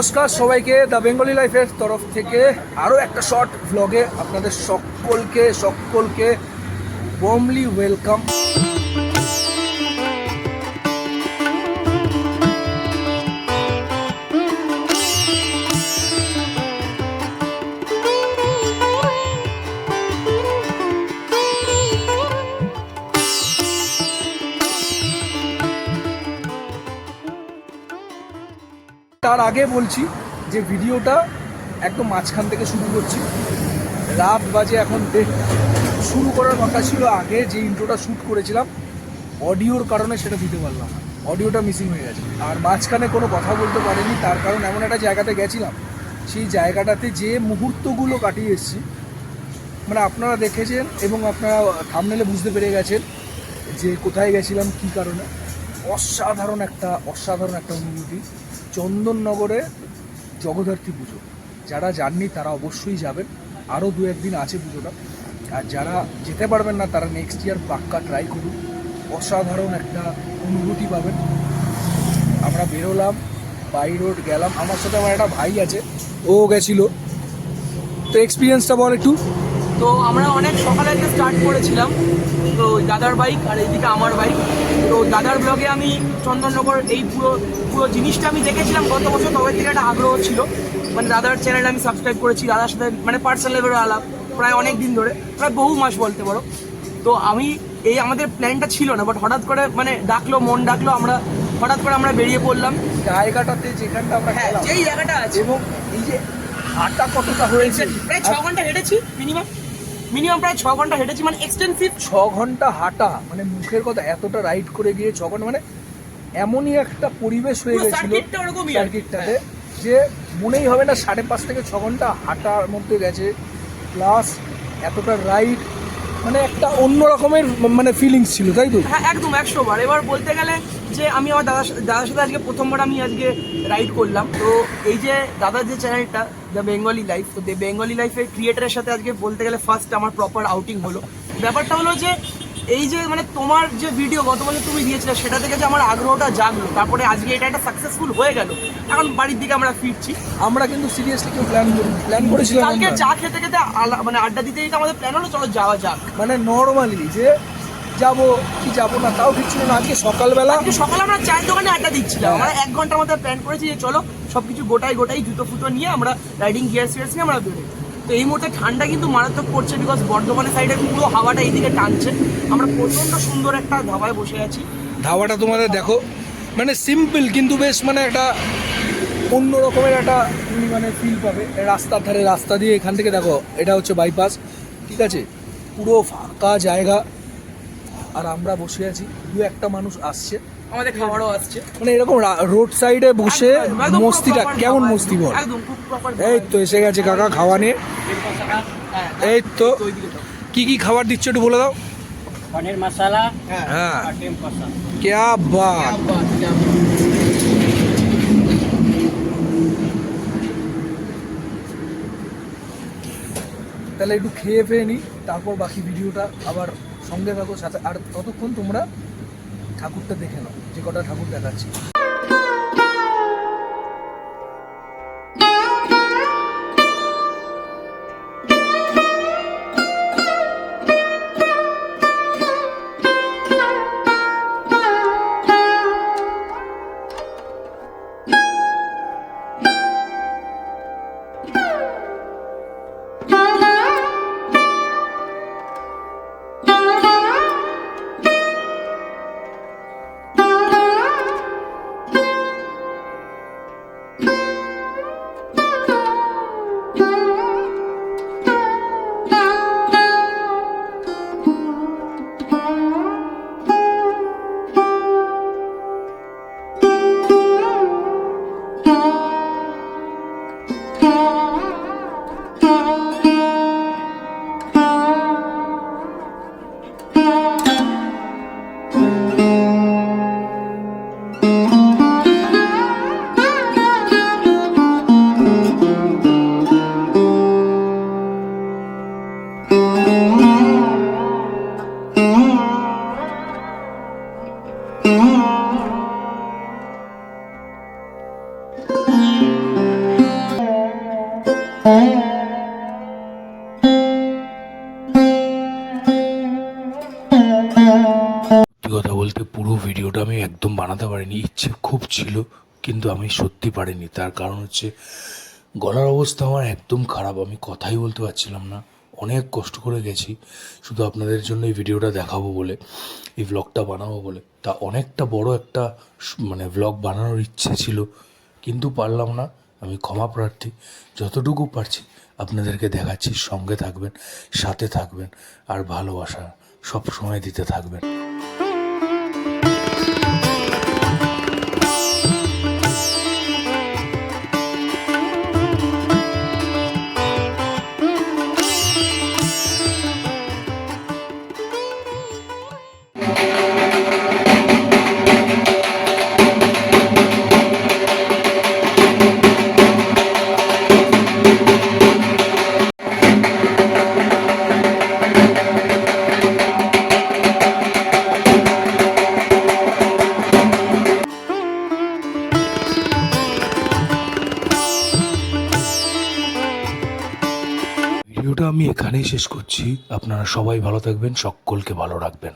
নমস্কার সবাইকে, the Bengali লাইফের তরফ থেকে আরও একটা শর্ট ভ্লগে আপনাদের সকলকে ওয়ার্মলি ওয়েলকাম। তার আগে বলছি যে ভিডিওটা একদম মাঝখান থেকে শুরু করছি। রাত বাজে এখন 1:30। শুরু করার কথা ছিল আগে যে ইন্ট্রোটা শ্যুট করেছিলাম, অডিওর কারণে সেটা দিতে পারলাম না, অডিওটা মিসিং হয়ে গেছে। আর মাঝখানে কোনো কথা বলতে পারিনি, তার কারণ এমন একটা জায়গাতে গেছিলাম, সেই জায়গাটাতে যে মুহূর্তগুলো কাটিয়ে এসেছি, মানে আপনারা দেখেছেন এবং আপনারা থাম্বনেলে বুঝতে পেরে গেছেন যে কোথায় গেছিলাম, কী কারণে। অসাধারণ একটা অনুভূতি। চন্দননগরে জগদ্ধাত্রী পুজো, যারা যাননি তারা অবশ্যই যাবেন। আরও 2-1 দিন আছে পুজোটা, আর যারা যেতে পারবেন না তারা নেক্সট ইয়ার পাক্কা ট্রাই করুন। অসাধারণ একটা অনুভূতি পাবেন। আমরা বেরোলাম, বাই রোড গেলাম, আমার সাথে আমার একটা ভাই আছে, ও গেছিলো। তো এক্সপিরিয়েন্সটা বল একটু। তো আমরা অনেক সকালে একটা স্টার্ট করেছিলাম, তো দাদার বাইক আর এইদিকে আমার বাইক। তো দাদার ব্লগে আমি চন্দননগর এই পুরো জিনিসটা আমি দেখেছিলাম গত বছর, তবে থেকে একটা আগ্রহ ছিল। মানে দাদার চ্যানেল আমি সাবস্ক্রাইব করেছি, দাদার সাথে মানে পার্সোনাল লেভেলে আলাপ প্রায় অনেক দিন ধরে, প্রায় বহু মাস বলতে পারো। তো আমি এই আমাদের প্ল্যানটা ছিল না, বাট হঠাৎ করে মানে মন ডাকলো, আমরা হঠাৎ করে আমরা বেরিয়ে পড়লাম জায়গাটাতে, যেখানটা আমরা যেই জায়গাটা আছে। এবং এই যে হাঁটা কতটা হয়েছে, প্রায় 6 ঘন্টা হেঁটেছি মিনিমাম প্রায় 6 ঘন্টা হেঁটেছি, মানে এক্সটেন্সিভ 6 ঘন্টা হাঁটা, মানে মুখের কথা, এতটা রাইড করে গিয়ে 6 ঘন্টা, মানে এমনই একটা পরিবেশ হয়ে গেছিল সার্কিটটাতে যে মনেই হবে না 5.5 থেকে 6 ঘন্টা হাঁটার মধ্যে গেছে, প্লাস এতটা রাইড, মানে একটা অন্য রকমের মানে ফিলিংস ছিল, তাই তো? হ্যাঁ, একদম 100 বার। এবার বলতে গেলে যে আমি আমার দাদার সাথে আজকে প্রথমবার আমি আজকে রাইড করলাম। তো এই যে দাদার যে চ্যানেলটা দ্য বেঙ্গলি লাইফ, তো দ্য বেঙ্গলি লাইফের ক্রিয়েটারের সাথে আজকে বলতে গেলে ফার্স্ট আমার প্রপার আউটিং হলো। ব্যাপারটা হলো যে এই যে মানে তোমার যে ভিডিও গত বছর তুমি দিয়েছিলে, সেটা থেকে যে আমার আগ্রহটা জাগলো, তারপরে আজকে এটা একটা সাকসেসফুল হয়ে গেল। এখন বাড়ির দিকে আমরা ফিরছি। আমরা কিন্তু সিরিয়াসলি কেউ প্ল্যান করেছিলাম কালকে চা খেতে খেতে মানে আড্ডা দিতে দিতে আমাদের প্ল্যান হলো চলো যাওয়া যাক। মানে নর্মালি যে যাবো কি যাবো না তাও ঠিক ছিল না। আজকে সকালে আমরা চায়ের দোকানে আড্ডা দিচ্ছিলাম। আমরা 1 ঘন্টার মধ্যে প্ল্যান করেছি যে চলো সবকিছু গোটাই জুতো ফুটো নিয়ে আমরা রাইডিং গিয়ার নিয়ে আমরা বেরোই। তো এই মুহূর্তে ঠান্ডা কিন্তু মারাত্মক পড়ছে, বিকজ বর্ধমানের সাইডে পুরো হাওয়াটা এইদিকে টানছে। আমরা প্রচন্ড সুন্দর একটা ধাবায় বসে আছি। ধাবাটা তোমাদের দেখো, মানে সিম্পল কিন্তু বেশ মানে একটা অন্য রকমের একটা মানে ফিল পাবে। রাস্তার ধারে, রাস্তা দিয়ে এখান থেকে দেখো, এটা হচ্ছে বাইপাস, ঠিক আছে, পুরো ফাঁকা জায়গা, আর আমরা বসে আছি। 2-1টা মানুষ আসছে, আমাদের খাবারও আসছে, মানে এরকম রোড সাইডে বসে মস্তিটা কেমন মস্তি বল। এই তো এসে গেছে কাকা খাওয়া নিয়ে। এই তো কি খাবার দিচ্ছ একটু বলে দাও। पनीर मसाला, হ্যাঁ, टीम कसा। क्या बात। তাহলে একটু খেয়ে ফেয়ে নিই, তারপর বাকি ভিডিওটা আবার সঙ্গে থাকো সাথে। আর ততক্ষণ তোমরা ঠাকুরটা দেখে নাও, যে কটা ঠাকুর দেখাচ্ছি। বানাতে পারিনি। ইচ্ছে খুব ছিল, কিন্তু আমি সত্যি পারিনি। তার কারণ হচ্ছে গলার অবস্থা আমার একদম খারাপ, আমি কথাই বলতে পারছিলাম না। অনেক কষ্ট করে গেছি শুধু আপনাদের জন্য এই ভিডিওটা দেখাবো বলে, এই ভ্লগটা বানাবো বলে। তা অনেকটা বড় একটা মানে ভ্লগ বানানোর ইচ্ছে ছিল, কিন্তু পারলাম না। আমি ক্ষমা প্রার্থী। যতটুকু পারছি আপনাদেরকে দেখাচ্ছি। সঙ্গে থাকবেন, সাথে থাকবেন, আর ভালোবাসা সব সময় দিতে থাকবেন। ভিডিওটা আমি এখানেই শেষ করছি। আপনারা সবাই ভালো থাকবেন, সকলকে ভালো রাখবেন।